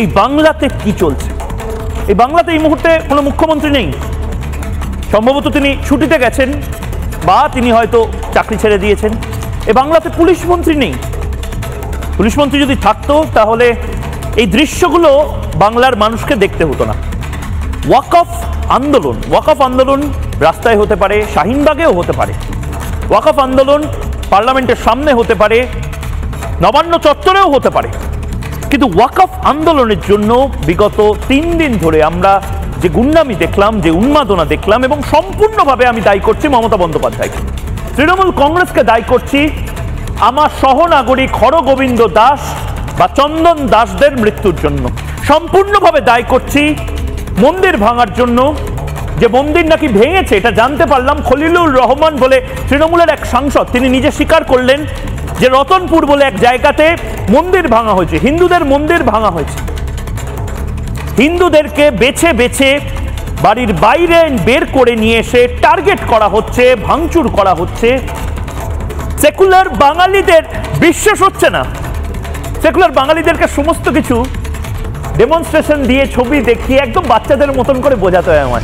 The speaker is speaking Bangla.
এই বাংলাতে কি চলছে। এই বাংলাতে এই মুহূর্তে কোনো মুখ্যমন্ত্রী নেই, সম্ভবত তিনি ছুটিতে গেছেন বা তিনি হয়তো চাকরি ছেড়ে দিয়েছেন। এই বাংলাতে পুলিশ মন্ত্রী নেই। পুলিশ মন্ত্রী যদি থাকতো তাহলে এই দৃশ্যগুলো বাংলার মানুষকে দেখতে হতো না। ওয়াকফ আন্দোলন রাস্তায় হতে পারে, শাহিনবাগেও হতে পারে, ওয়াকফ আন্দোলন পার্লামেন্টের সামনে হতে পারে, নবান্ন চত্বরেও হতে পারে, কিন্তু ওয়াকফ আন্দোলনের জন্য বিগত 3 দিন ধরে আমরা যে গুন্ডামি দেখলাম, যে উন্মাদনা দেখলাম, এবং সম্পূর্ণভাবে আমি দায়ী করছি মমতা বন্দ্যোপাধ্যায়কে, তৃণমূল কংগ্রেসকে দায়ী করছি আমার সহনাগরিক হরগোবিন্দ দাস বা চন্দন দাসদের মৃত্যুর জন্য, সম্পূর্ণভাবে দায়ী করছি মন্দির ভাঙার জন্য। যে মন্দির নাকি ভেঙেছে এটা জানতে পারলাম খলিলুর রহমান বলে তৃণমূলের এক সাংসদ, তিনি নিজে স্বীকার করলেন যে রতনপুর বলে এক জায়গাতে মন্দির ভাঙা হয়েছে, হিন্দুদের মন্দির ভাঙা হয়েছে। হিন্দুদেরকে বেছে বেছে বাড়ির বাইরে বের করে নিয়ে এসে টার্গেট করা হচ্ছে, ভাঙচুর করা হচ্ছে। সেকুলার বাঙালিদের বিশ্বাস হচ্ছে না। সেকুলার বাঙালিদেরকে সমস্ত কিছু ডেমনস্ট্রেশন দিয়ে, ছবি দেখিয়ে একদম বাচ্চাদের মতন করে বোঝাতে হয় আমার।